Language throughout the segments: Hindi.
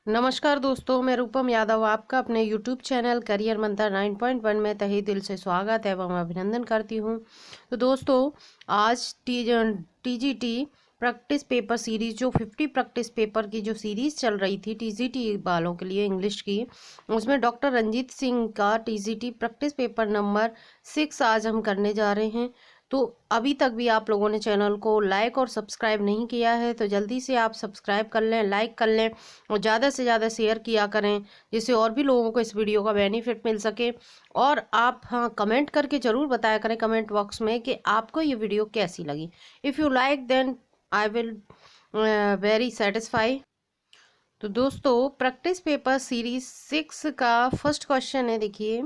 नमस्कार दोस्तों, मैं रूपम यादव आपका अपने YouTube चैनल करियर मंत्र 9.1 में तहे दिल से स्वागत एवं अभिनंदन करती हूं। तो दोस्तों, आज टीजीटी प्रैक्टिस पेपर सीरीज जो 50 प्रैक्टिस पेपर की जो सीरीज चल रही थी टीजीटी वालों के लिए इंग्लिश की, उसमें डॉक्टर रंजीत सिंह का टीजीटी प्रैक्टिस पेपर नंबर 6 आज हम करने जा रहे हैं। तो अभी तक भी आप लोगों ने चैनल को लाइक और सब्सक्राइब नहीं किया है तो जल्दी से आप सब्सक्राइब कर लें, लाइक कर लें और ज़्यादा से ज़्यादा शेयर किया करें, जिससे और भी लोगों को इस वीडियो का बेनिफिट मिल सके। और आप कमेंट करके ज़रूर बताया करें कमेंट बॉक्स में कि आपको ये वीडियो कैसी लगी। If you like then I will very satisfy. तो दोस्तों, प्रैक्टिस पेपर सीरीज 6 का फर्स्ट क्वेश्चन है, देखिए।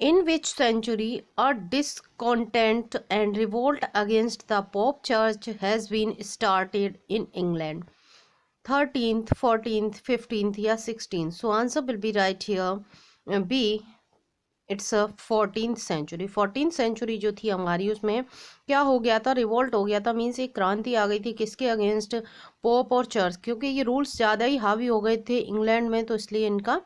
In which century a discontent and revolt against the Pope Church has been started in England? 13th, 14th, 15th या 16th? So answer will be right here. B. It's a 14th century. 14th century जो थी हमारी, उसमें क्या हो गया था? रिवोल्ट हो गया था, मीन्स एक क्रांति आ गई थी। किसके अगेंस्ट? पोप और चर्च, क्योंकि ये रूल्स ज़्यादा ही हावी हो गए थे इंग्लैंड में, तो इसलिए इनका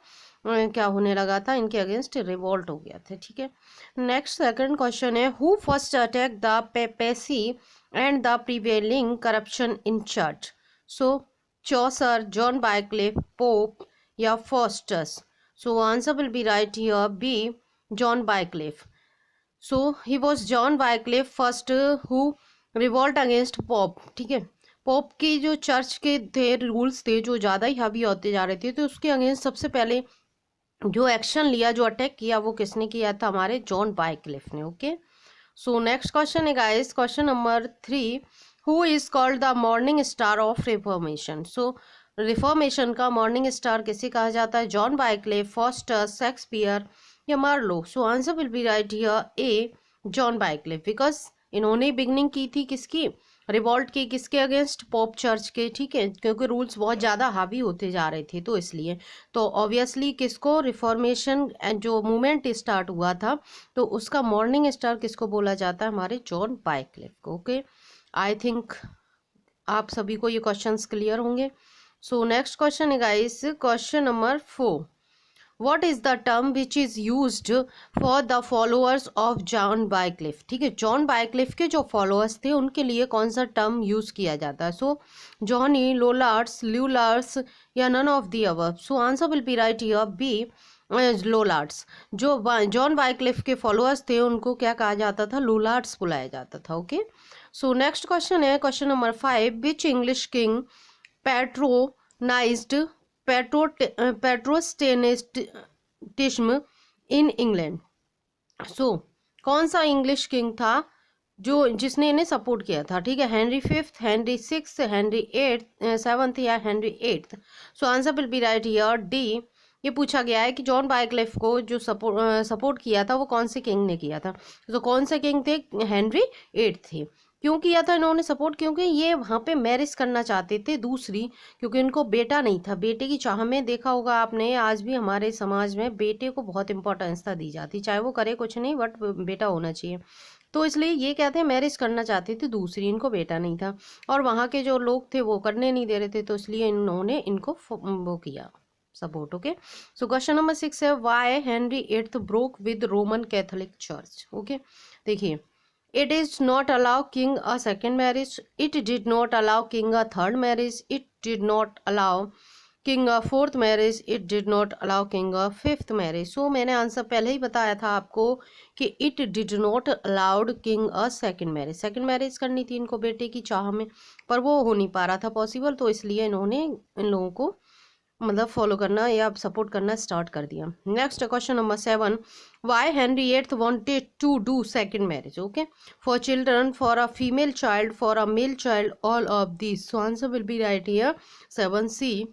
क्या होने लगा था, इनके अगेंस्ट रिवोल्ट हो गया था। ठीक है, नेक्स्ट सेकंड क्वेश्चन है, who first attack the papacy and the prevailing corruption in church? So Chaucer, John Wycliffe, pope या Faustus? So answer will be right here, B, John Wycliffe. So he was John Wycliffe first who revolt against pope. ठीक है, पोप की जो चर्च के थे रूल्स थे जो ज़्यादा ही हावी होते जा रहे थे, तो उसके अगेंस्ट सबसे पहले जो एक्शन लिया, जो अटैक किया, वो किसने किया था? हमारे जॉन बाइक्लिफ ने। ओके, सो नेक्स्ट क्वेश्चन है guys, question number 3, who is called the morning star of reformation? So reformation का मॉर्निंग स्टार किसे कहा जाता है? जॉन बाइक्लिफ, फॉस्टस, शेक्सपियर या Marlowe? So answer will be right here, A, John Wycliffe, because इन्होंने बिगनिंग की थी किसकी? रिवॉल्ट की, किसके अगेंस्ट? पोप चर्च के। ठीक है, क्योंकि रूल्स बहुत ज़्यादा हावी होते जा रहे थे, तो इसलिए तो ऑब्वियसली किसको, रिफॉर्मेशन जो मूवमेंट स्टार्ट हुआ था, तो उसका मॉर्निंग स्टार किसको बोला जाता है? हमारे जॉन बाइक्लिफ को। ओके, आई थिंक आप सभी को ये क्वेश्चंस क्लियर होंगे। सो नेक्स्ट क्वेश्चन है guys, question number 4, What is the term which is used for the followers of John Wycliffe? ठीक है, जॉन बाइक्लिफ के जो फॉलोअर्स थे उनके लिए कौन सा टर्म यूज किया जाता है? सो जॉनी, लोलार्ड्स, ल्यूलार्ड्स या none of the above? So answer will be right here, B, Lollards. जो जॉन बाइक्लिफ के फॉलोअर्स थे उनको क्या कहा जाता था? लोलार्ड्स बुलाया जाता था। ओके, सो नेक्स्ट क्वेश्चन है, question number 5, which English king patronized Protestantism in England? So कौन सा इंग्लिश किंग था जो जिसने इन्हें सपोर्ट किया था? ठीक है, Henry 5th, Henry 6th, Henry 8th, 7th या Henry 8th? So answer will be right here, D. ये पूछा गया है कि जॉन बाइक्लिफ को जो सपोर्ट किया था वो कौन से किंग ने किया था? तो कौन से किंग थे? हेनरी 8th थे। क्यों किया था इन्होंने सपोर्ट? क्योंकि ये वहाँ पे मैरिज करना चाहते थे दूसरी, क्योंकि इनको बेटा नहीं था। बेटे की चाह में देखा होगा आपने, आज भी हमारे समाज में बेटे को बहुत इंपॉर्टेंस दी जाती, चाहे वो करे कुछ नहीं, बट बेटा होना चाहिए। तो इसलिए ये कहते हैं मैरिज करना चाहते थे दूसरी, इनको बेटा नहीं था और वहाँ के जो लोग थे वो करने नहीं दे रहे थे, तो इसलिए इन्होंने इनको वो किया support. Okay, so question number 6 है, why Henry 8th broke with Roman Catholic church? Okay, देखिए, It is not allow king a second marriage. It did not allow king a third marriage. It did not allow king a fourth marriage. It did not allow king a fifth marriage. So मैंने आंसर पहले ही बताया था आपको कि it did not allowed king a second marriage. Second marriage करनी थी इनको बेटे की चाह में, पर वो हो नहीं पा रहा था पॉसिबल, तो इसलिए इन्होंने इन लोगों को मतलब फॉलो करना या सपोर्ट करना स्टार्ट कर दिया। Next question number 7, why Henry 8th wanted to do second marriage? Okay, for children, for a female child, for a male child, all of this? So answer will be right here, 7C,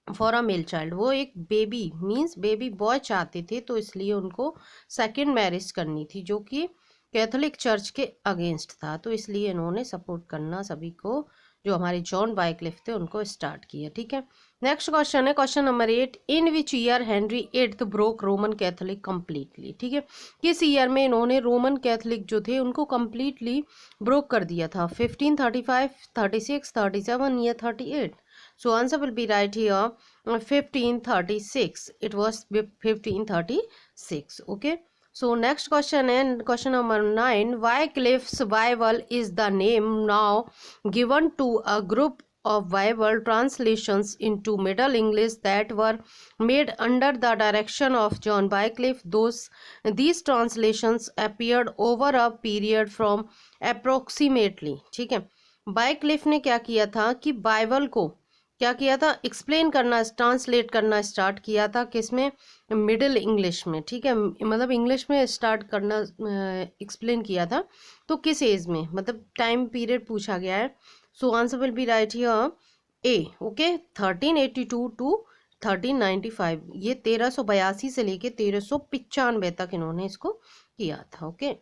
for a male child. वो एक बेबी मीन्स बेबी बॉय चाहते थे, तो इसलिए उनको सेकंड मैरिज करनी थी जो कि कैथोलिक चर्च के अगेंस्ट था, तो इसलिए इन्होंने सपोर्ट करना सभी को, जो हमारे जॉन बाइक्लिफ थे, उनको स्टार्ट किया। ठीक है, नेक्स्ट क्वेश्चन है, question number 8, in which year Henry 8th broke Roman Catholic completely? ठीक है, किस ईयर में इन्होंने रोमन कैथोलिक जो थे उनको कंप्लीटली ब्रोक कर दिया था? 1535, 36, 37 या 38? So answer will be right here, 1536. It was 1536. Okay. So next question, and question number 9. Wycliffe's Bible is the name now given to a group of Bible translations into Middle English that were made under the direction of John Wycliffe. These translations appeared over a period from approximately, ठीक है, बायक्लिफ ने क्या किया था कि बाइबल को क्या किया था, एक्सप्लेन करना, ट्रांसलेट करना स्टार्ट किया था किसमें, मिडिल इंग्लिश में, ठीक है, मतलब इंग्लिश में स्टार्ट करना, एक्सप्लेन किया था। तो किस एज में, मतलब टाइम पीरियड पूछा गया है। So answer will be right here A. Okay, 1382 to 1395, ये 1382 से लेके 1395 तक इन्होंने इसको किया था। ओके,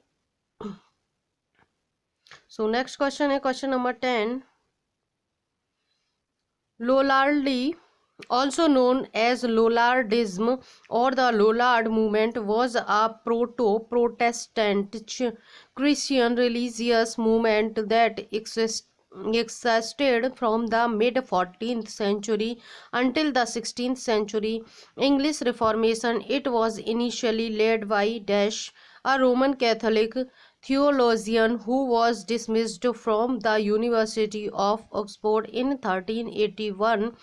सो नेक्स्ट क्वेश्चन है question number 10। Lollardy, also known as Lollardism or the Lollard movement, was a proto-Protestant Christian religious movement that existed from the mid 14th century until the 16th century English Reformation. It was initially led by Dash, a Roman Catholic theologian who was dismissed from the University of Oxford in 1381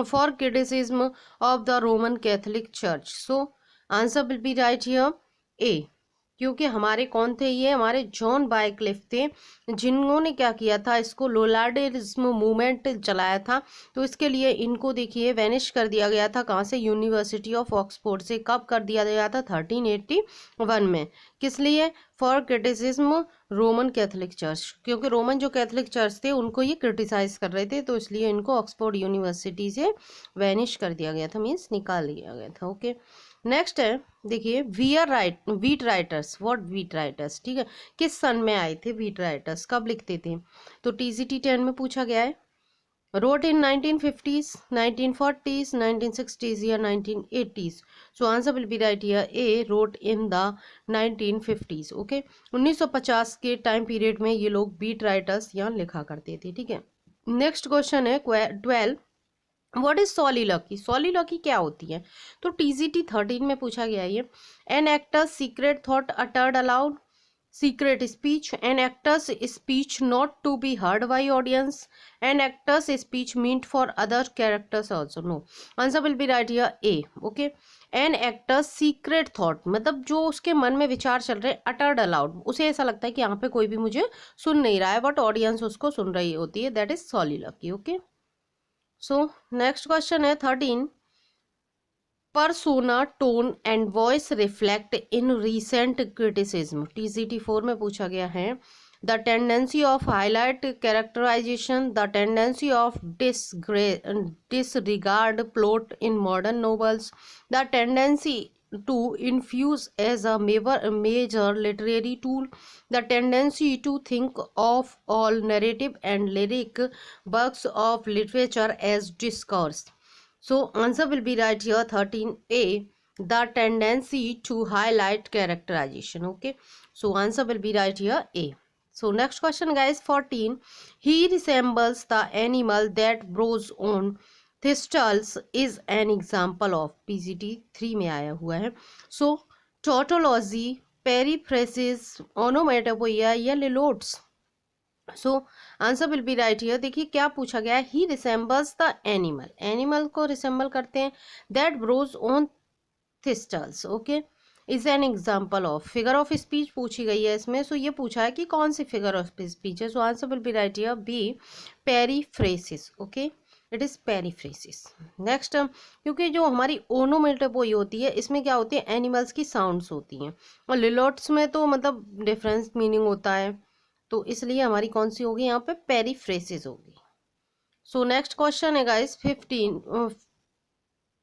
for criticism of the Roman Catholic Church. So answer will be right here A, क्योंकि हमारे कौन थे, ये हमारे जॉन बायक्लिफ थे, जिन्होंने क्या किया था, इसको लोलार्डिज्म मूवमेंट चलाया था। तो इसके लिए इनको देखिए वैनिश कर दिया गया था, कहाँ से, यूनिवर्सिटी ऑफ ऑक्सफोर्ड से। कब कर दिया गया था, 1381 में। किस लिए, for criticism Roman Catholic church, क्योंकि रोमन जो कैथोलिक चर्च थे उनको ये क्रिटिसाइज कर रहे थे, तो इसलिए इनको ऑक्सफोर्ड यूनिवर्सिटी से वैनिश कर दिया गया था, मीन्स निकाल दिया गया था। ओके, नेक्स्ट है देखिए, wheat writers, what wheat writers, ठीक है, किस सन में आए थे वीट राइटर्स, कब लिखते थे। तो टीजीटी 10 में पूछा गया है, wrote in 1950s, 1940s, 1960s या 1980s. So answer will be right here A, wrote in the 1950s. Okay, 1950 के टाइम पीरियड में ये लोग बीट राइटर्स यहाँ लिखा करते थे। ठीक है, नेक्स्ट क्वेश्चन है 12, व्हाट इज सॉलिलॉकी। सॉलिलॉकी क्या होती है, तो टीजीटी 13 में पूछा गया है ये। An actor's secret thought uttered aloud, secret speech, an actor's speech not to be heard by audience, an actor's speech meant for other characters also. No, answer will be right here A. Okay, an actor's secret thought, मतलब जो उसके मन में विचार चल रहे, uttered aloud, उसे ऐसा लगता है कि यहाँ पे कोई भी मुझे सुन नहीं रहा है, बट ऑडियंस उसको सुन रही होती है, that is soliloquy. Okay, so next question है 13, persona, tone and voice reflect in recent criticism. TCT 4 में पूछा गया है, the tendency of highlight characterization, the tendency of disregard plot in modern novels, the tendency to infuse as a major literary tool, the tendency to think of all narrative and lyric works of literature as discourse. So answer will be right here 13A, the tendency to highlight characterization. Okay, so answer will be right here A. So next question guys, 14, he resembles the animal that grows on thistles is an example of, PGT 3 में आया हुआ है। So tautology, periphrasis, onomatopoeia या litotes. So answer will be right here. देखिए क्या पूछा गया है, he resembles the animal, animal को रिसेंबल करते हैं, that grows on thistles. Okay, is an example of, figure of speech पूछी गई है इसमें। सो ये पूछा है कि कौन सी फिगर ऑफ स्पीच है। So answer will be right here B, periphrasis. Okay, it is periphrasis. Next, क्योंकि जो हमारी ओनोमेटोपोई होती है इसमें क्या होती है, एनिमल्स की साउंड्स होती हैं, और लिलोट्स में तो मतलब डिफरेंस मीनिंग होता है, तो इसलिए हमारी कौन सी होगी यहाँ पे, पेरीफ्रेसिस होगी। सो नेक्स्ट क्वेश्चन है गाइस 15,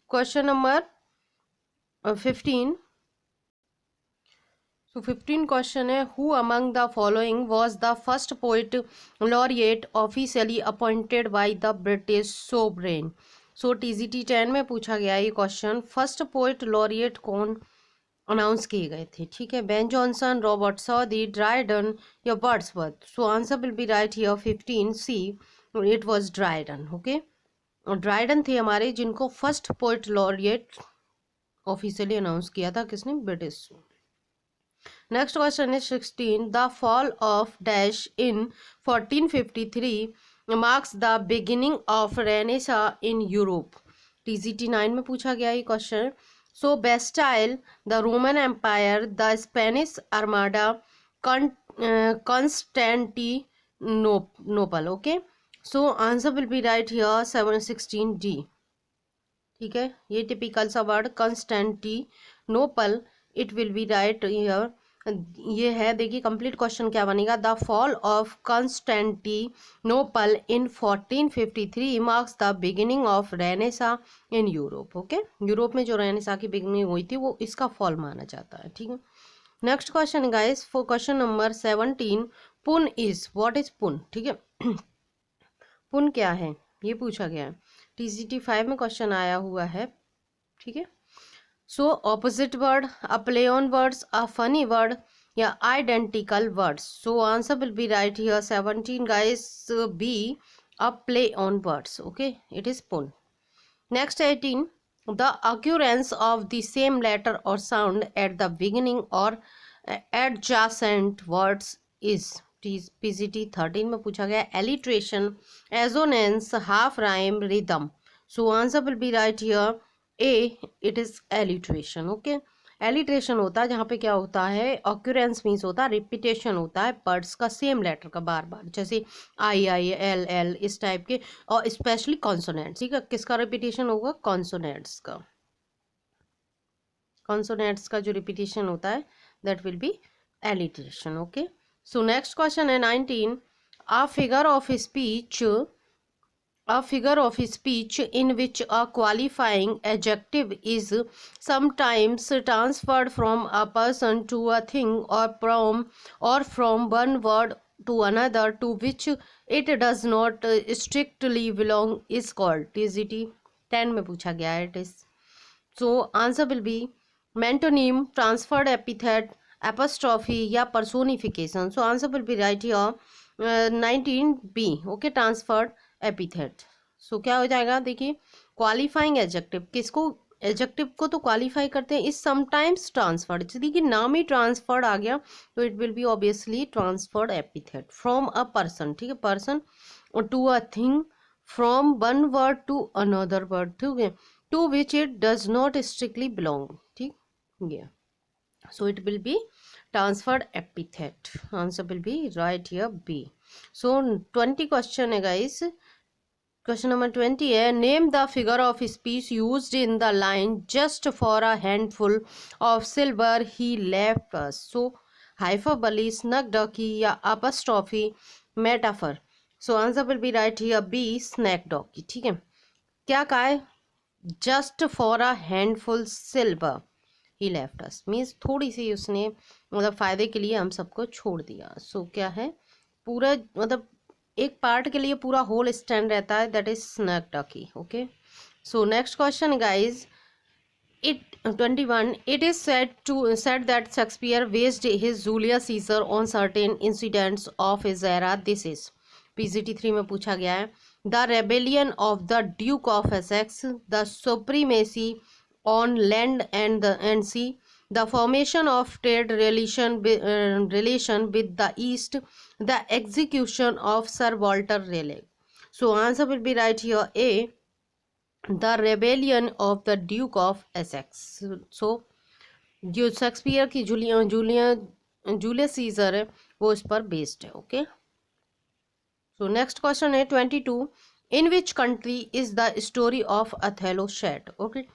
क्वेश्चन नंबर 15। सो 15 क्वेश्चन है, who among the following was the first poet laureate officially appointed by the British sovereign. So TGT 10 में पूछा गया ये क्वेश्चन, फर्स्ट पोइट लॉरिएट कौन अनाउंस किए गए थे। ठीक है, बेन जॉनसन, रॉबर्ट सॉदी, ड्राइडन या Wordsworth. So answer will be right here 15C, it was Dryden. Okay, Dryden थे हमारे, जिनको first poet laureate officially announce किया था किसने, ब्रिटिश। नेक्स्ट क्वेश्चन है 16, the fall of dash in 1453 marks the beginning of renaissance in Europe. TGT 9 में पूछा गया ये क्वेश्चन। So Bastille, the Roman empire, the Spanish armada, Constantinople. Okay, so answer will be right here 716 D. ठीक है, ये टिपिकल सा word Constantinople, it will be right here. ये है, देखिए कंप्लीट क्वेश्चन क्या बनेगा, the fall of Constantinople in 1453 marks the beginning of renaissance in Europe. Okay, Europe में जो रेनेसा की बिगिनिंग हुई थी वो इसका फॉल माना जाता है। ठीक है, next question guys, for question number 17, पुन इज, व्हाट इज पुन। ठीक है, पुन क्या है ये पूछा गया है, टीजीटी 5 में क्वेश्चन आया हुआ है। ठीक है, so opposite word, a play on words, a funny word या identical words. So answer will be right here 17 guys, B, a play on words. Okay, it is pun. Next 18, the occurrence of the same letter or sound at the beginning or adjacent words is, PGT 13 में पूछा गया, alliteration, assonance, half rhyme, rhythm. So answer will be right here A, it is alliteration. Okay, alliteration होता है जहाँ पे क्या होता है, ऑक्यूरेंस मीन्स होता है रिपीटेशन होता है वर्ड्स का, सेम लेटर का बार बार, जैसे आई आई, एल एल, इस टाइप के, और स्पेशली कॉन्सोनेंट्स। ठीक है, किसका रिपीटेशन होगा, कॉन्सोनेंट्स का, कॉन्सोनेंट्स का जो रिपीटेशन होता है that will be alliteration. Okay, so next question है 19, a figure of speech, a figure of speech in which a qualifying adjective is sometimes transferred from a person to a thing or from one word to another to which it does not strictly belong is called, TGT 10 में पूछा गया है। it is, so answer will be metonym, transferred epithet, apostrophe या personification. So answer will be right here 19 B. Okay, transferred epithet. So क्या हो जाएगा, देखिए क्वालिफाइंग एडजेक्टिव, किसको, एडजेक्टिव को तो क्वालिफाई करते हैं, इज समटाइम्स ट्रांसफर्ड, देखिए नाम ही ट्रांसफर्ड आ गया तो it will be obviously transferred epithet from a person. ठीक है, person to a thing, from one word to another word, ठीक है, to which it does not strictly belong. ठीक, yeah, so it will be transferred epithet. Answer will be right here B. So 20 question है guys, question number 20 है, name the figure of speech used in the line just for a handful of silver he left us. So hyperbole, snug ducky या apostrophe, metaphor. So answer will be right here B, snack ducky। ठीक है, क्या कहा है, just for a handful silver he left us, means थोड़ी सी उसने मतलब फ़ायदे के लिए हम सबको छोड़ दिया। सो क्या है, पूरा मतलब एक पार्ट के लिए पूरा होल स्टैंड रहता है, that is synecdoche. Okay, so next question guys, it 21, it is said that Shakespeare based his Julius Caesar on certain incidents of his era. This is PGT 3 में पूछा गया है, the rebellion of the Duke of Essex, the supremacy on land and sea, the formation of trade relation with the east, the execution of Sir Walter Raleigh. So answer will be right here A, the rebellion of the Duke of Essex. So जो शेक्सपियर की जूलियस सीजर है वो इस पर बेस्ड है। ओके, सो नेक्स्ट क्वेश्चन है 22, in which country is the story of Othello set. Okay,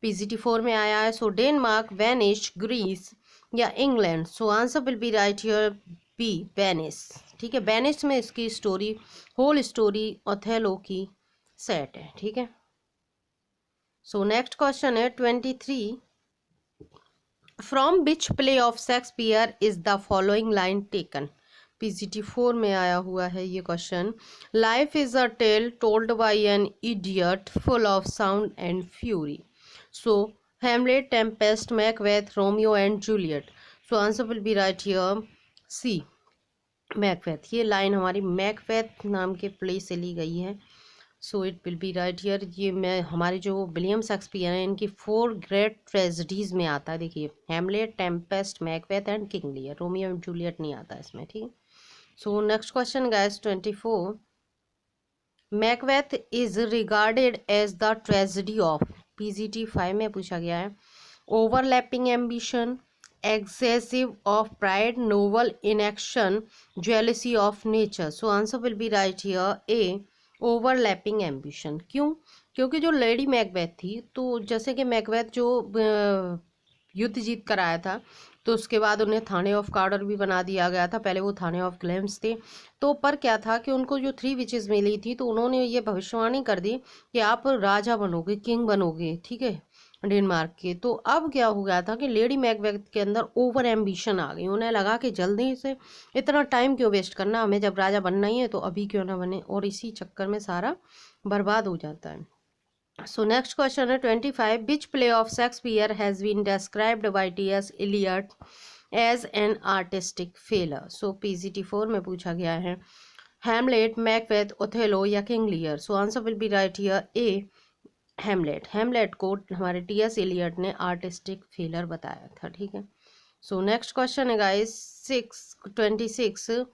PGT 4 में आया है। सो डेनमार्क, वेनिस, ग्रीस या England. So answer will be right here B, Venice. ठीक है, वेनिस में इसकी स्टोरी, होल स्टोरी ओथेलो की सेट है। ठीक है, सो नेक्स्ट क्वेश्चन है 23, from which play of Shakespeare is the following line taken. PGT 4 में आया हुआ है ये question, life is a tale told by an idiot full of sound and fury. So Hamlet, Tempest, Macbeth, Romeo and Juliet. So answer will be right here C, Macbeth। ये लाइन हमारी मैकबेथ नाम के प्ले से ली गई है। So it will be right here. ये मैं हमारे जो विलियम शेक्सपियर हैं इनकी 4 ग्रेट ट्रेजेडीज में आता है। देखिए Hamlet, Tempest, Macbeth and King Lear. Romeo and Juliet नहीं आता इसमें, ठीक है। So next question guys 24। Macbeth is regarded as the tragedy of, PGT 5 में पूछा गया है। Overlapping ambition, excessive of pride, noble inaction, jealousy of nature. So answer will be right here A, overlapping ambition. क्यों? क्योंकि जो लेडी मैकबेथ थी, तो जैसे कि मैकबेथ जो युद्ध जीत कर आया था, तो उसके बाद उन्हें थाने ऑफ कार्डर भी बना दिया गया था। पहले वो थाने ऑफ ग्लेम्स थे। तो पर क्या था कि उनको जो 3 विचेस मिली थी, तो उन्होंने ये भविष्यवाणी कर दी कि आप राजा बनोगे, किंग बनोगे, ठीक है, डेनमार्क के। तो अब क्या हो गया था कि लेडी मैकबेथ के अंदर ओवर एम्बिशन आ गई। उन्हें लगा कि जल्दी से इतना टाइम क्यों वेस्ट करना, हमें जब राजा बनना ही है तो अभी क्यों ना बने, और इसी चक्कर में सारा बर्बाद हो जाता है। सो नेक्स्ट क्वेश्चन है 25। Which play of Shakespeare has been described by T S. Eliot as an artistic failure. So PGT 4 में पूछा गया है। हैमलेट, मैकबेथ, ओथेलो या King Lear. So answer will be right here A, Hamlet. Hamlet को हमारे टी.एस. एलियट ने आर्टिस्टिक फेलर बताया था, ठीक है। सो नेक्स्ट क्वेश्चन है guys 26।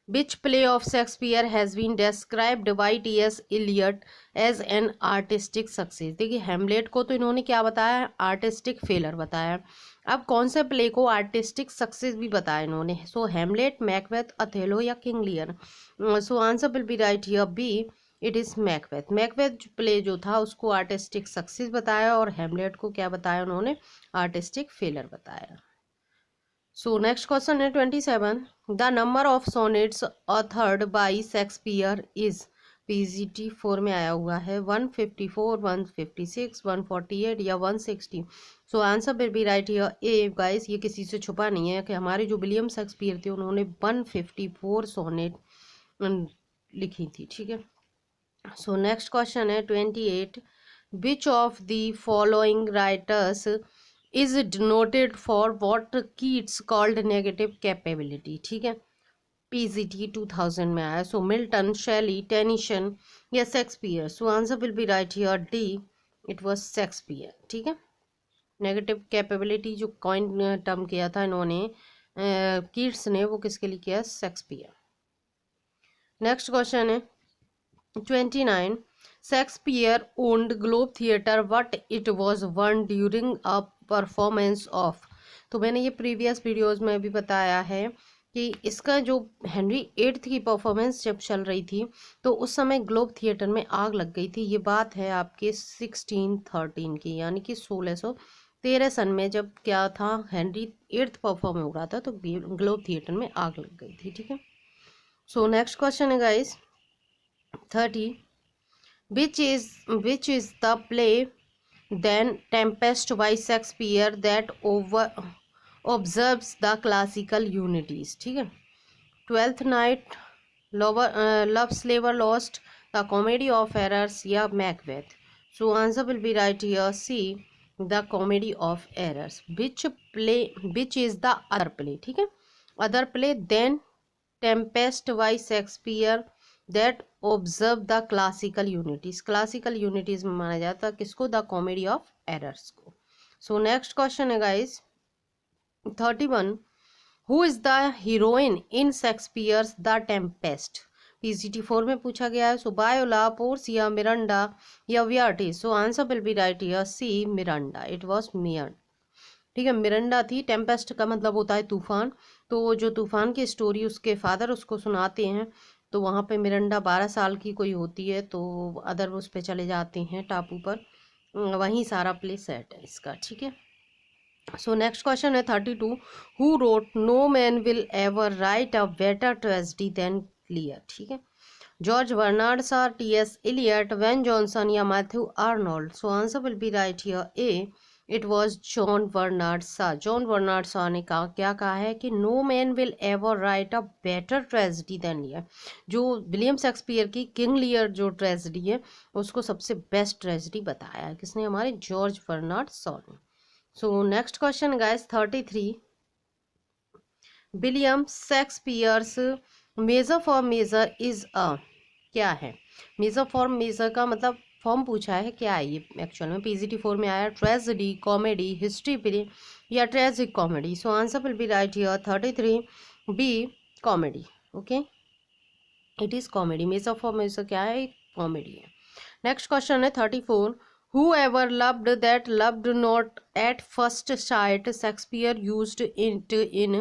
Which play of Shakespeare has been described by T S. Eliot as an artistic success. देखिए हेमलेट को तो इन्होंने क्या बताया, आर्टिस्टिक फेलर बताया। अब कौन से प्ले को आर्टिस्टिक सक्सेस भी बताया इन्होंने। सो हेमलेट, मैकबेथ, अथेलो या King Lear. So answer will be right here B, it is Macbeth. Macbeth play जो था उसको आर्टिस्टिक सक्सेस बताया, और हेमलेट को क्या बताया उन्होंने, आर्टिस्टिक फेलर बताया। सो नेक्स्ट क्वेश्चन है 27। The number of sonnets authored bye Shakespeare is, PGT 4 में आया हुआ है 154, 156, 148 या 160। सो answer will be right here A. Guys ये किसी से छुपा नहीं है कि हमारे जो विलियम शेक्सपियर थे उन्होंने 154 सोनेट लिखी थी, ठीक है। सो नेक्स्ट क्वेश्चन है 28। Which of the following writers is denoted for what Keats called negative capability, ठीक है। पीजीटी 2000 में आया। सो मिल्टन, शेली, टेनिसन या Shakespeare. So answer will be right here D, it was Shakespeare, ठीक है। नेगेटिव कैपेबिलिटी जो कॉइन टर्म किया था इन्होंने कीट्स ने, वो किसके लिए किया, शेक्सपियर। नेक्स्ट क्वेश्चन है 29। Shakespeare owned globe theatre but it was one during a performance of. तो मैंने ये प्रीवियस वीडियोस में भी बताया है कि इसका जो हेनरी 8th की परफॉर्मेंस जब चल रही थी, तो उस समय ग्लोब थिएटर में आग लग गई थी। ये बात है आपके 1613 की, यानी कि 1613 सन में, जब क्या था, हेनरी 8th परफॉर्म हो रहा था, तो ग्लोब थिएटर में आग लग गई थी, ठीक है। सो नेक्स्ट क्वेश्चन है guys 30। which is the play then Tempest by Shakespeare that observes the classical unities, ठीक है। ट्वेल्थ नाइट, लव स्लेवर lost, the comedy of errors या Macbeth. So answer will be right here C, the comedy of errors. Which is the other play, ठीक है, other play than Tempest by Shakespeare that observe the classical unities. Classical unities में माना जाता है किसको, द कॉमेडी ऑफ एरर्स को। सो नेक्स्ट क्वेश्चन है guys 31। Who is the heroine in Shakespeare's the Tempest. PGT 4 में पूछा गया है। सो बायोला, पोर्सिया, मिरांडा या वियार्टिस। So answer will be right here C, Miranda. It was Miranda, ठीक है, मिरांडा थी। टेम्पेस्ट का मतलब होता है तूफान। तो जो तूफान की स्टोरी उसके फादर उसको सुनाते हैं, तो वहाँ पे मिरांडा 12 साल की कोई होती है, तो अदर उस पे चले जाते हैं टापू पर, वहीं सारा प्ले सेट है इसका, ठीक है। सो नेक्स्ट क्वेश्चन है 32। Who wrote no man will ever write a better tragedy than Lear, ठीक है। George Bernard Shaw, T S. Eliot, Ben Jonson या Matthew Arnold. So answer will be right here A, it was John Bernard Shaw. John Bernard Shaw ने क्या कहा है कि no man will ever write a better tragedy than Lear. जो विलियम शेक्सपियर की किंग लियर जो ट्रेजेडी है, उसको सबसे बेस्ट ट्रेजेडी बताया है किसने, हमारे जॉर्ज बर्नार्ड शॉ ने। So next question guys 33। William Shakespeare's Measure for Measure is a, क्या है? मेजर फॉर्म, मेजर का मतलब फॉर्म पूछा है, क्या है ये एक्चुअल में? पीजीटी 4 में आया ट्रेजेडी, कॉमेडी, हिस्ट्री प्ले या tragic comedy. So answer will be right here 33 B comedy. Okay, it is comedy. Measure form Measure क्या है? कॉमेडी है। नेक्स्ट क्वेश्चन है 34 whoever loved that loved not at first sight Shakespeare used it in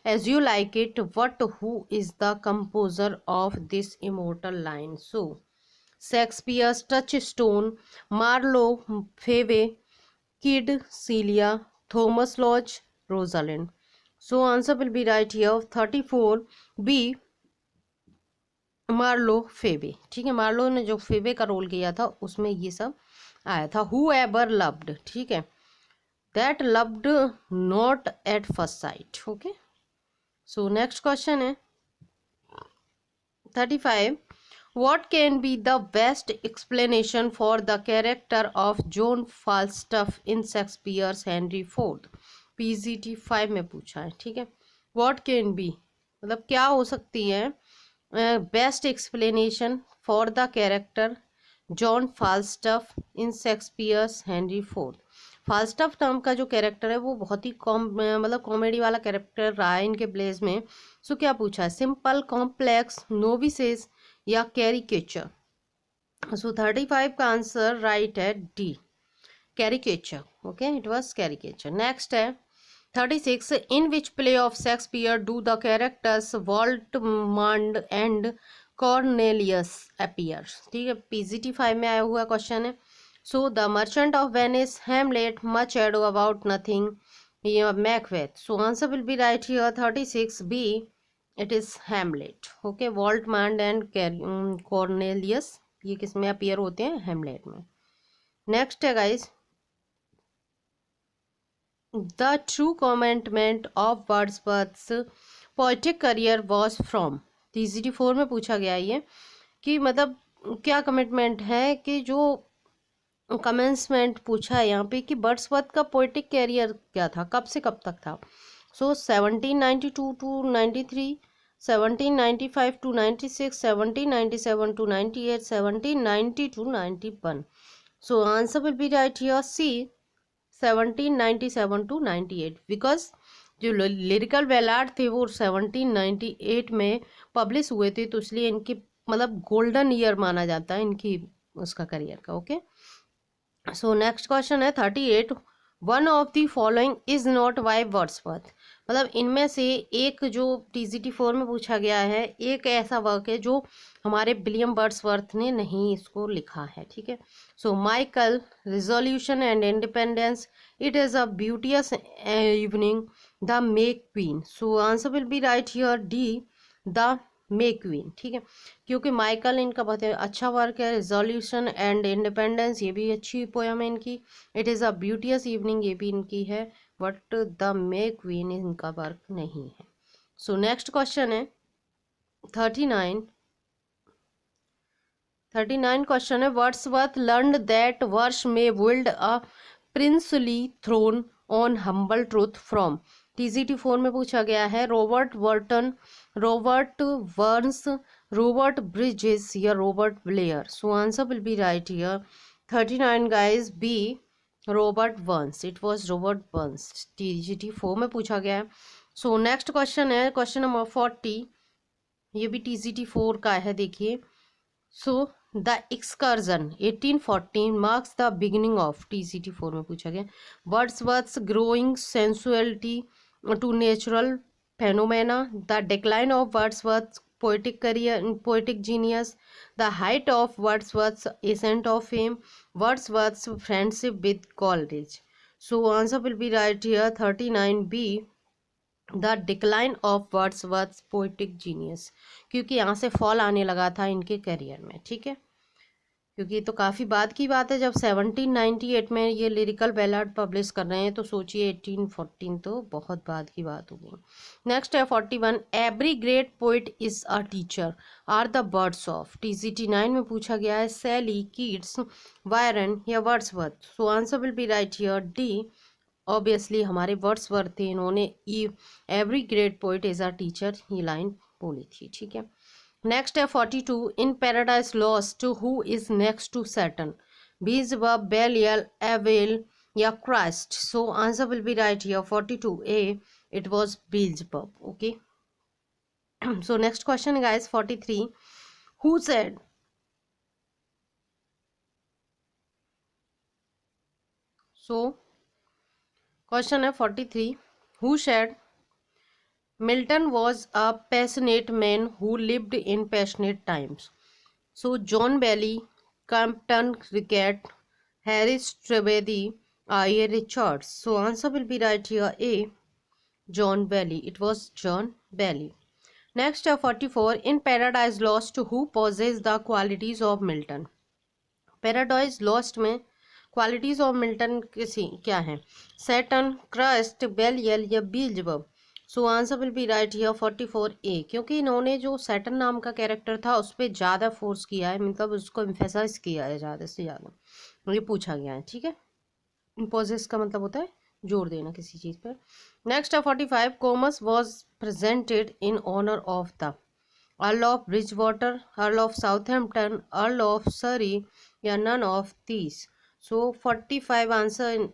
as you like it what who is the composer of this immortal line? So Shakespeare's Touchstone, Marlowe, Fave, Kid, Celia, Thomas Lodge, Rosalind. So answer will be right here 34 B Marlowe Phoebe. ठीक है, मार्लो ने जो फेबे का रोल किया था उसमें ये सब आया था। हु एवर लव्ड, ठीक है, that loved not at first sight. Okay, so next question है 35 what can be the best explanation for the character of John Falstaff in Shakespeare's Henry IV? PGT 5 में पूछा है। ठीक है, what can be मतलब क्या हो सकती है best explanation for the character John Falstaff in Shakespeare's Henry fourth. Falstaff नाम का जो कैरेक्टर है वो बहुत ही मतलब कॉमेडी वाला कैरेक्टर रहा है इनके प्लेस में। सो क्या पूछा है? सिंपल, कॉम्प्लेक्स, नोविसेस या कैरिकेचर। सो 35 का आंसर राइट है D, caricature. Okay, it was caricature. Next है 36 in which play of Shakespeare do the characters Voltmund and Cornelius appear? ठीक है, PGT 5 में आया हुआ क्वेश्चन है। So the merchant of Venice, Hamlet, much ado about nothing या Macbeth. So answer will be right here 36 B, it is Hamlet. Okay, Voltemand and Cornelius ये किस में अपीयर होते हैं? हेमलेट में। नेक्स्ट है guys The true commitment of Wordsworth's poetic career was from। TGT 4 में पूछा गया ये कि मतलब क्या कमिटमेंट है कि जो कमेंसमेंट पूछा है यहाँ पे कि वर्ड्सवर्थ का पोएटिक कैरियर क्या था, कब से कब तक था। So 1792 to 93, 1795 to 96, 1797 to 98, 1790 to 91। So answer will be right here C 1797 to 98 because जो लिरिकल बैलाड थे वो 1798 में पब्लिश हुए थे, तो इसलिए इनकी मतलब गोल्डन ईयर माना जाता है इनकी उसका करियर का। ओके, सो नेक्स्ट क्वेश्चन है 38 one of the following is not by Wordsworth. मतलब इनमें से एक जो TGT 4 में पूछा गया है, एक ऐसा वर्क है जो हमारे विलियम वर्ड्सवर्थ ने नहीं इसको लिखा है। ठीक है, so Michael, resolution and independence, it is a beauteous evening, the May queen. So answer will be right here D, the May queen. ठीक है, क्योंकि माइकल इनका बहुत अच्छा वर्क है, रिजोल्यूशन एंड इंडिपेंडेंस ये भी अच्छी पोयम है इनकी, it is a beauteous evening ये भी इनकी है, बट द मे क्वीन इनका वर्क नहीं है। सो नेक्स्ट क्वेश्चन है 39 क्वेश्चन है वर्ड्सवर्थ लर्नड दैट वर्ष में build a princely throne on humble truth from. TGT 4 में पूछा गया है Robert Burton, Robert Burns, Robert Bridges या Robert Blair. So answer will be right here 39 guys B, Robert Burns. It was Robert Burns, TGT 4 में पूछा गया है। सो नेक्स्ट क्वेश्चन है क्वेश्चन नंबर 40, ये भी TGT 4 का है। देखिए, so the excursion 1814 marks the beginning of, TGT 4 में पूछा गया Wordsworth's growing sensuality to natural phenomena, the decline of Wordsworth's poetic career, poetic genius, the height of Wordsworth's ascent of fame, Wordsworth's friendship with Coleridge. So answer will be right here 39 B, the decline of Wordsworth's poetic genius, क्योंकि यहाँ से फॉल आने लगा था इनके करियर में। ठीक है, क्योंकि ये तो काफ़ी बाद की बात है जब 1798 में ये लिरिकल बैलाड पब्लिश कर रहे हैं, तो सोचिए 1814 तो बहुत बाद की बात होगी। नेक्स्ट है 41 every great poet is a teacher are the words of. TGT 9 में पूछा गया है सैली, कीट्स, बायरन या Wordsworth. So answer will be right here D, obviously हमारे वर्ड्सवर्थ थे, इन्होंने every great poet is a teacher ये लाइन बोली थी। ठीक है, नेक्स्ट है 42, in paradise lost who is next to Saturn, Beelzebub, Belial, evil या Christ. So answer will be right here 42 A, it was Beelzebub. Okay. So next question guys, 43, who said, so question है 43, who said Milton was a passionate man who lived in passionate times. So John Bailey, Compton Cricket, Harris Trivedi, I. Richards. So answer will be right here A, John Bailey. It was John Bailey. Next 44, in Paradise Lost who possesses the qualities of Milton. Paradise lost में क्वालिटीज ऑफ मिल्टन किसी क्या है, सैटर्न, क्रस्ट, बेलियल या Beelzebub. So answer will be right here 44 A, क्योंकि इन्होंने जो सैटर्न नाम का कैरेक्टर था उस पर ज़्यादा फोर्स किया है, मतलब उसको एम्फेसाइज किया है ज़्यादा से ज़्यादा, ये पूछा गया है. ठीक है, पोजेस का मतलब होता है जोर देना किसी चीज़ पर. नेक्स्ट है 45, Comus was presented in honour of the Earl of Bridgewater, Earl of Southampton, Earl of Surrey या none of these. So 45 answer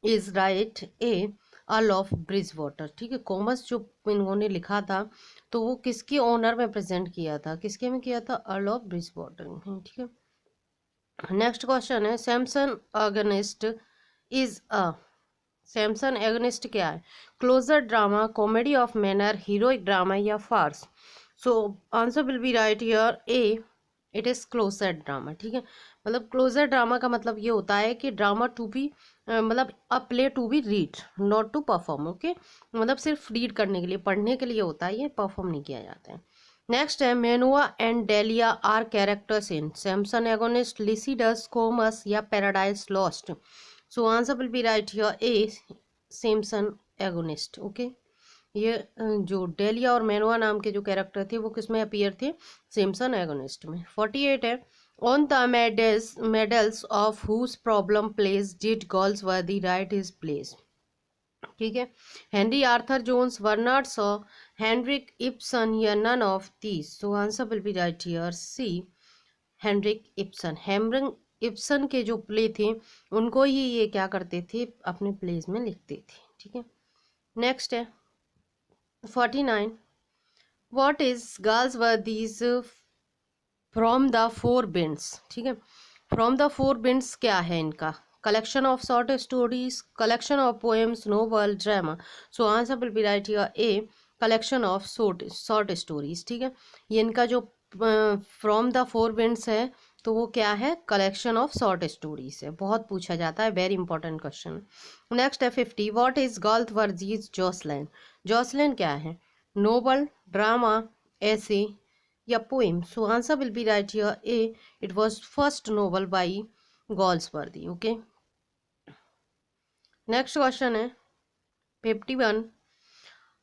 is right A, Earl of Bridgewater. ठीक है, कॉमर्स जो इन्होंने लिखा था तो वो किसके ऑनर में प्रेजेंट किया था, किसके में किया था, अर्ल ऑफ ब्रिजवाटर. ठीक है. नेक्स्ट क्वेश्चन है Samson Agonistes is a, Samson Agonistes क्या है, closet drama, comedy of manner, heroic drama या farce. So answer will be right here A, it is closet drama. ठीक है, मतलब क्लोजर ड्रामा का मतलब ये होता है कि ड्रामा टू बी मतलब a play to be read, not to perform. Okay, मतलब सिर्फ रीड करने के लिए, पढ़ने के लिए होता है, ये परफॉर्म नहीं किया जाता है. नेक्स्ट है Manoa and Dalila are characters in Samson Agonistes, Lycidas, Comus या paradise lost. So answer will be right here A, Samson Agonistes. Okay, ये जो डेलिया और मेनुआ नाम के जो कैरेक्टर थे वो किस में अपीयर थे, सैमसन एगोनिस्ट में. 48 है on the models of whose problem plays did Galsworthy write his plays. ठीक है, Henry Arthur Jones, Bernard Shaw, Henrik Ibsen या none of these. So answer will be right here C, Henrik Ibsen. Henrik Ibsen के जो प्ले थे उनको ही ये क्या करते थे, अपने प्लेस में लिखते थे. ठीक है. नेक्स्ट है 49, what is Galsworthy's from the four winds. ठीक है, फ्रॉम द फोर बिंड्स क्या है इनका, collection of short stories, collection of poems, novel, drama. So answer will be right here A, collection of short stories. ठीक है, ये इनका जो फ्रॉम द फोर विंड्स है तो वो क्या है, कलेक्शन ऑफ शॉर्ट स्टोरीज है, बहुत पूछा जाता है, वेरी इंपॉर्टेंट क्वेश्चन. नेक्स्ट है 50, what is Galsworthy's Jocelyn. Jocelyn क्या है, नोवेल, ड्रामा, ऐसे या poem. So answer will be right here A, it was first novel by Galsworthy. Okay. Next question है 51,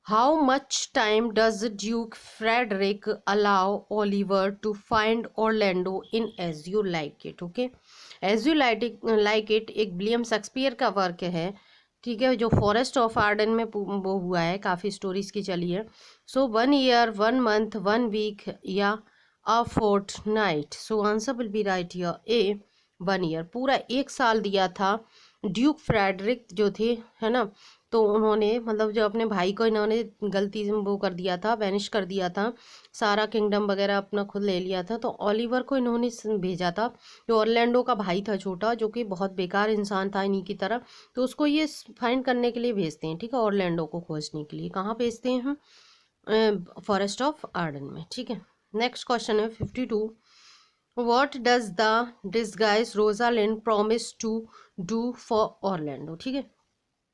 how much time does Duke Frederick allow Oliver to find Orlando in As You Like It. Okay, As You Like It एक विलियम शेक्सपियर का वर्क है. ठीक है, जो फॉरेस्ट ऑफ आर्डन में वो हुआ है, काफ़ी स्टोरीज की चली है. सो 1 ईयर, 1 मंथ, 1 वीक या अ fort night. So answer will be right here A, 1 year. पूरा 1 साल दिया था ड्यूक फ्रेडरिक जो थे, है ना, तो उन्होंने मतलब जो अपने भाई को इन्होंने गलती से वो कर दिया था, बैनिश कर दिया था, सारा किंगडम वगैरह अपना खुद ले लिया था, तो ओलिवर को इन्होंने भेजा था, जो ऑरलैंडो का भाई था छोटा, जो कि बहुत बेकार इंसान था इन्हीं की तरह, तो उसको ये फाइंड करने के लिए भेजते हैं. ठीक है, ऑरलैंडो को खोजने के लिए कहाँ भेजते हैं हम, फॉरेस्ट ऑफ आर्डन में. ठीक है. नेक्स्ट क्वेश्चन है 52, what does the disguised Rosalind promise to do for Orlando. ठीक है,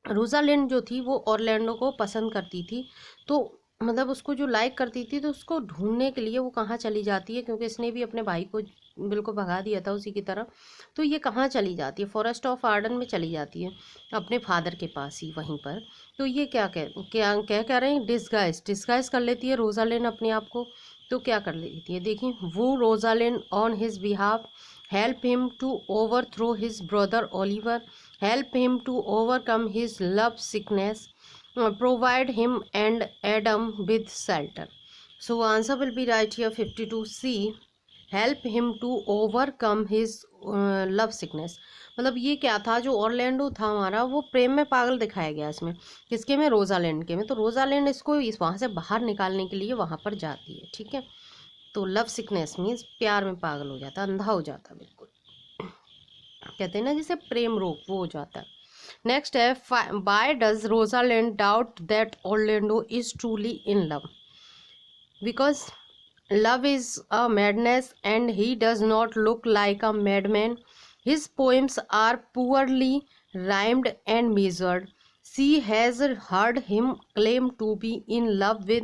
रोजालिंड जो थी वो ऑरलैंडो को पसंद करती थी, तो मतलब उसको जो लाइक करती थी, तो उसको ढूंढने के लिए वो कहाँ चली जाती है, क्योंकि इसने भी अपने भाई को बिल्कुल भगा दिया था उसी की तरह, तो ये कहाँ चली जाती है, फॉरेस्ट ऑफ आर्डन में चली जाती है, अपने फादर के पास ही वहीं पर. तो ये क्या कह रहे हैं, डिस्गाइज कर लेती है रोजालिंड अपने आप को. तो क्या कर लेती है, देखिए, वो Rosalind on his behalf, help him to overthrow his brother Oliver, help him to overcome his love sickness, provide him and Adam with shelter. So answer will be right here 52C. Help him to overcome his love sickness. मतलब ये क्या था, जो ऑरलैंडो था हमारा, वो प्रेम में पागल दिखाया गया इसमें। किसके में? रोजालैंड के में। तो रोजालैंड इसको इस वहाँ से बाहर निकालने के लिए वहाँ पर जाती है, ठीक है। तो लव सिकनेस मीन्स प्यार में पागल हो जाता, अंधा हो जाता बिल्कुल, कहते हैं ना जिसे प्रेम रोग, वो हो जाता है। नेक्स्ट है, why does Rosalind doubt that Orlando is truly in love? Because love is a madness and he does not look like a madman. His poems are poorly rhymed and measured. She has heard him claim to be in love with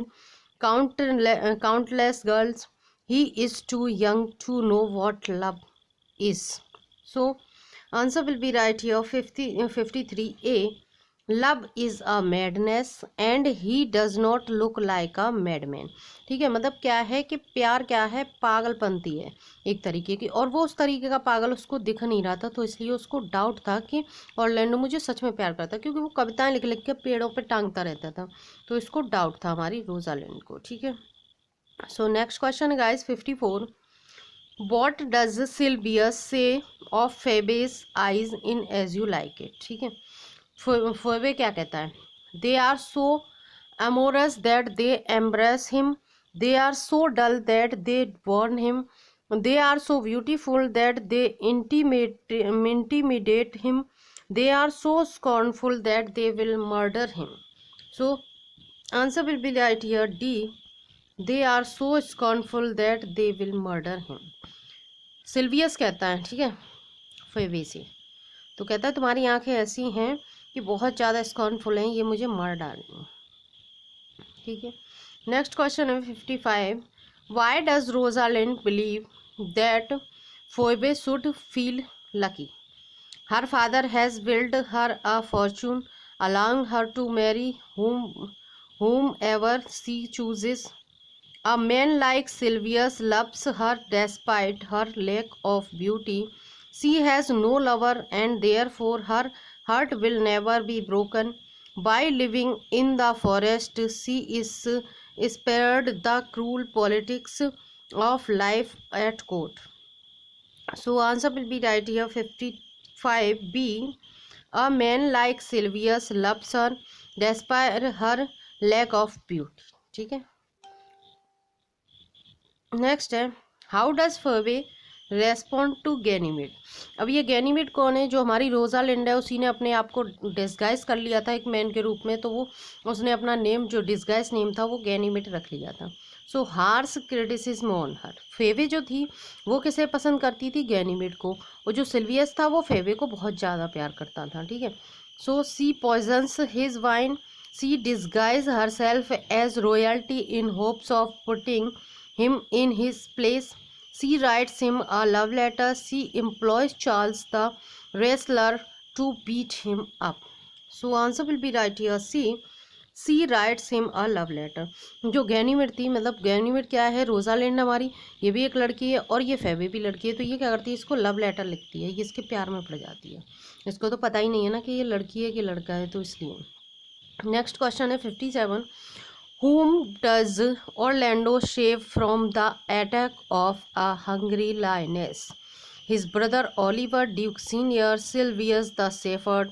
countless girls. He is too young to know what love is. So answer will be right here 53A. Love is a madness and he does not look like a madman. ठीक है, मतलब क्या है कि प्यार क्या है, पागलपंती है एक तरीके की, और वो उस तरीके का पागल उसको दिख नहीं रहा था, तो इसलिए उसको डाउट था कि ऑरलैंडो मुझे सच में प्यार करता, क्योंकि वो कविताएं लिख लिख के पेड़ों पे टांगता रहता था, तो इसको डाउट था हमारी रोजालैंड को, ठीक है। So next question guys 54। What does Silvius say of Phoebe's eyes in As You Like It? ठीक है, फोएबे क्या कहता है? They are so amorous that they embrace him, they are so dull that they warn him, they are so beautiful that they intimidate him, they are so scornful that they will murder him. So answer will be right here D. they are so scornful that they will murder him. Silvius कहता है, ठीक है, फोएबे से, तो कहता है तुम्हारी आंखें ऐसी हैं कि बहुत ज़्यादा स्कॉर्नफुल हैं, ये मुझे मार डालेंगे, ठीक है। नेक्स्ट क्वेश्चन है 55। Why does Rosalind believe that Phoebe should feel lucky? Her father has built her a fortune allowing her to marry whomever she chooses. A man like Silvius loves her despite her lack of beauty. She has no lover and therefore her heart will never be broken. By living in the forest, she is spared the cruel politics of life at court. So answer will be right here 55B. A man like Silvius loves her despite her lack of beauty. ठीक है, नेक्स्ट है, how does Phoebe respond to Ganymede? अब ये गैनीमेड कौन है? जो हमारी रोजालिंड है, उसी ने अपने आप को डिस्गाइज कर लिया था एक मैन के रूप में, तो वो उसने अपना नेम, जो डिस्गाइज नेम था, वो गैनीमेड रख लिया था। सो हार्स क्रिटिसिज्म ऑन हर। फेबे जो थी वो किसे पसंद करती थी? गैनीमेड को। और जो सिल्वियस था वो फेबे को बहुत ज़्यादा प्यार करता था, ठीक है। So she poisons his wine, she disguises herself as royalty in hopes of putting him in his place. She writes him a love letter. She employs Charles the wrestler to beat him up. So answer will be right here C. She writes him a love letter. जो गैनीमेड थी, मतलब गैनीमेड क्या है, रोजालैंड हमारी, ये भी एक लड़की है और ये फेबे भी लड़की है, तो ये क्या करती है, इसको लव लेटर लिखती है, ये इसके प्यार में पड़ जाती है। इसको तो पता ही नहीं है ना कि ये लड़की है कि लड़का है, तो इसलिए। नेक्स्ट क्वेश्चन है 57। Whom does Orlando save from the attack of a hungry lioness? His brother Oliver, Duke Senior, Silvius the Shepherd,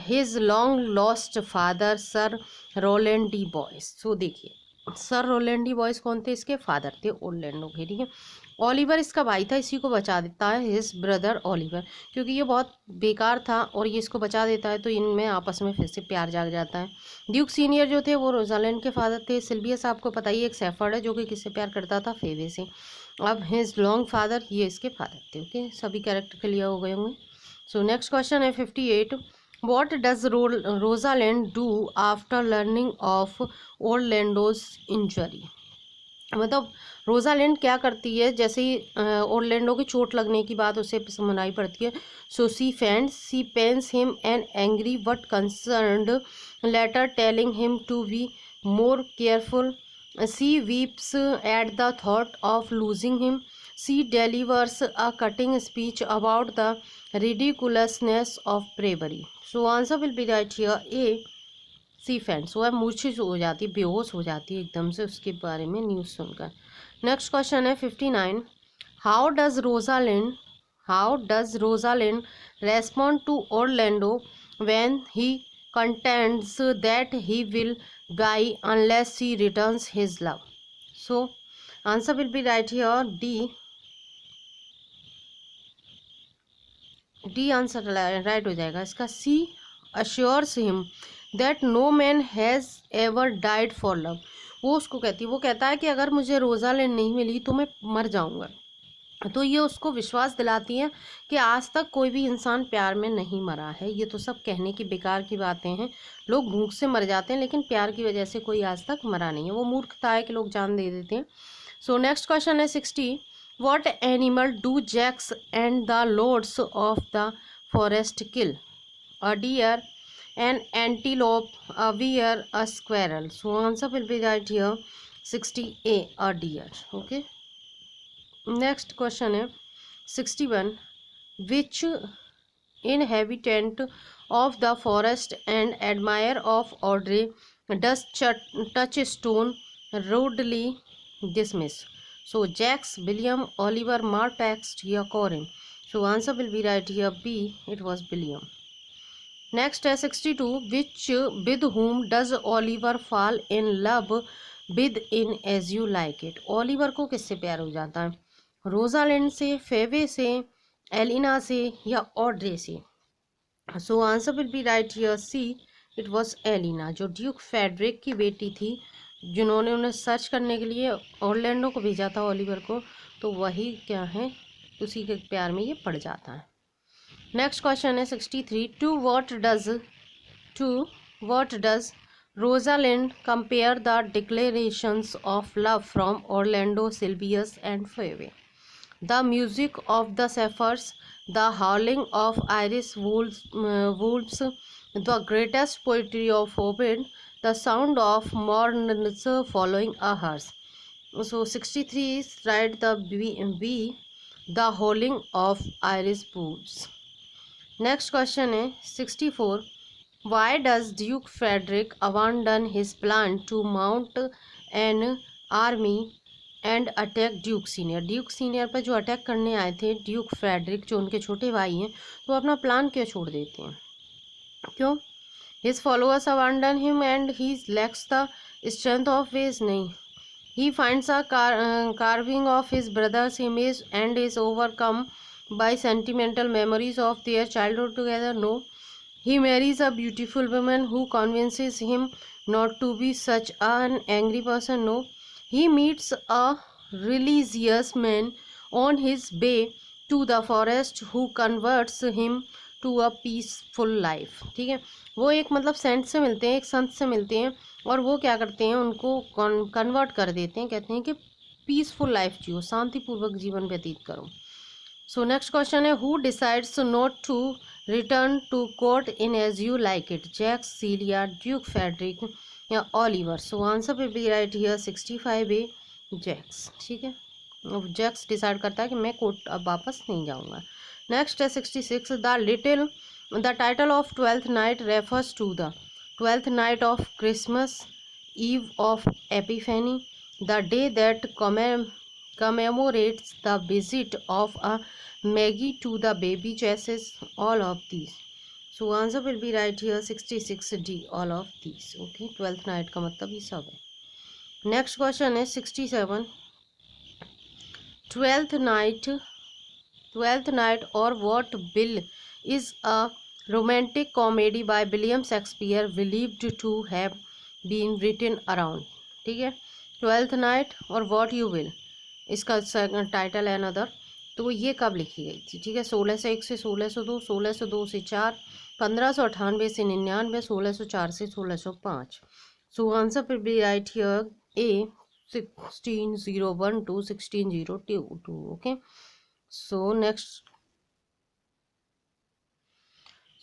his long lost father Sir Roland D. Boyce. So देखिए, सर रोलैंड डी बॉयस कौन थे? इसके फादर थे ओरलैंडो के, ठीक है। ओलिवर इसका भाई था, इसी को बचा देता है हिज ब्रदर ओलिवर, क्योंकि ये बहुत बेकार था और ये इसको बचा देता है, तो इनमें आपस में फिर से प्यार जाग जाता है। ड्यूक सीनियर जो थे वो रोजालैंड के फादर थे। सिल्वियस आपको पता ही, एक शेफर्ड है जो कि किससे प्यार करता था? फेबे से। अब हिज लॉन्ग फादर, ये इसके फादर थे, ओके। सभी कैरेक्टर क्लियर हो गए होंगे। सो नेक्स्ट क्वेश्चन है 58। What does Rosalind do after learning of Orlando's injury? मतलब रोजालैंड क्या करती है जैसे ही ओरलैंडो की चोट लगने की बात उसे सुनाई पड़ती है। So she pens him an angry but concerned letter telling him to be more careful. She weeps at the thought of losing him. She delivers a cutting speech about the ridiculousness of bravery. So answer will be right here A. She faints, वह मूर्छित हो जाती, बेहोश हो जाती है एकदम से उसके बारे में न्यूज़ सुनकर। नेक्स्ट क्वेश्चन है 59, how does Rosalind respond to Orlando when he contends that he will die unless he returns his love? So answer will be right here, D answer right हो जाएगा इसका। She assures him that no man has ever died for love, वो उसको कहती है, वो कहता है कि अगर मुझे रोजालिंड नहीं मिली तो मैं मर जाऊंगा। तो ये उसको विश्वास दिलाती है कि आज तक कोई भी इंसान प्यार में नहीं मरा है। ये तो सब कहने की बेकार की बातें हैं, लोग भूख से मर जाते हैं लेकिन प्यार की वजह से कोई आज तक मरा नहीं है। वो मूर्खता है कि लोग जान दे देते हैं। सो नेक्स्ट क्वेश्चन है 60, what animal do Jaques and the lords of the forest kill? A deer, an antelope, a bear, a squirrel. So answer will be right here 60A, a deer. Okay, next question है 61, विच inhabitant of the forest and admirer of Audrey does touch stone rudely dismiss? So Jax, William, Oliver, Marpax या Corin? So answer will be right here, B, it was William. Next है 62, which with whom does Oliver fall in love with in as you like it? Oliver को किससे प्यार हो जाता है? रोजालिंड से, फेवे से, एलिना से या ऑड्रे से? So answer will be right here, C, it was Elina, जो ड्यूक फेडरिक की बेटी थी, जिन्होंने उन्हें सर्च करने के लिए ऑरलैंडो को भेजा था, ओलिवर को, तो वही क्या है, उसी के प्यार में ये पड़ जाता है। नेक्स्ट क्वेश्चन है 63, to does Rosalind compare the declarations of love from Orlando, Silvius and Phoebe? The music of the zephyrs, the howling of Irish wolves, the greatest poetry of Ovid, the sound of morns following a hearse. So 63 is right, the B, the howling of Irish wolves. Next question is 64. Why does Duke Frederick abandon his plan to mount an army and attack Duke senior? Duke senior पर जो अटैक करने आए थे ड्यूक फ्रेडरिक, जो उनके छोटे भाई हैं, तो अपना प्लान क्यों छोड़ देते हैं? क्यों? His followers abandon him and he lacks the strength of his, नहीं, he finds a carving of his brother's image and is overcome by sentimental memories of their childhood together? No. He marries a beautiful woman who convinces him not to be such an angry person? No. He meets a religious man on his way to the forest who converts him to a peaceful life. ठीक है, वो एक मतलब सेंट से मिलते हैं, एक संत से मिलते हैं, और वो क्या करते हैं, उनको कन्वर्ट कर देते हैं, कहते हैं कि पीसफुल लाइफ जियो, शांतिपूर्वक जीवन व्यतीत करो। सो नेक्स्ट क्वेश्चन है, who decides not to return to court in As You Like It? Jaques, Celia, Duke Frederick या Oliver? So answer will be right here 65A, Jaques. ठीक है, अब जैक्स डिसाइड करता है कि मैं कोर्ट अब वापस नहीं जाऊंगा। नेक्स्ट है 66, the title of Twelfth Night refers to the twelfth night of Christmas Eve of Epiphany, the day that commemorates the visit of a Maggie to the baby Jesus, all of these. So answer will be right here 66D, all of these. Okay, 12th night का मतलब ये सब है। नेक्स्ट क्वेश्चन है 67, Twelfth Night or What Will is a romantic comedy by William Shakespeare believed to have been written around? ठीक है, twelfth Night or What You Will, इसका टाइटल है अनदर। तो ये कब लिखी गई थी? ठीक है, 1601 से 1602, 1602 से 4, 1598 से 99, 1604 से 1605। सो answer will be right here, A, 1601 to 1602। Okay, so next,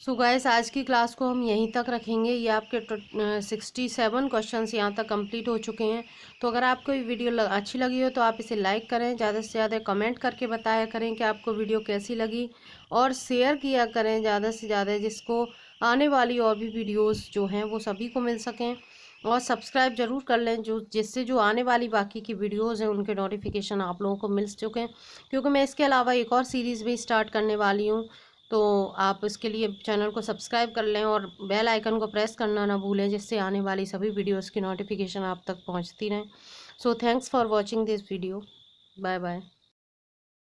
so guys, आज की क्लास को हम यहीं तक रखेंगे। ये आपके 67 क्वेश्चंस यहाँ तक कंप्लीट हो चुके हैं। तो अगर आपको ये वीडियो अच्छी लगी हो तो आप इसे लाइक करें, ज़्यादा से ज़्यादा कमेंट करके बताया करें कि आपको वीडियो कैसी लगी, और शेयर किया करें ज़्यादा से ज़्यादा, जिसको आने वाली और भी वीडियोस जो हैं वो सभी को मिल सकें। और सब्सक्राइब ज़रूर कर लें, जिससे जो आने वाली बाकी की वीडियोज़ हैं उनके नोटिफिकेशन आप लोगों को मिल चुके हैं, क्योंकि मैं इसके अलावा एक और सीरीज़ भी स्टार्ट करने वाली हूँ। तो आप इसके लिए चैनल को सब्सक्राइब कर लें और बेल आइकन को प्रेस करना ना भूलें, जिससे आने वाली सभी वीडियोस की नोटिफिकेशन आप तक पहुंचती रहें। So thanks for watching this video. Bye bye.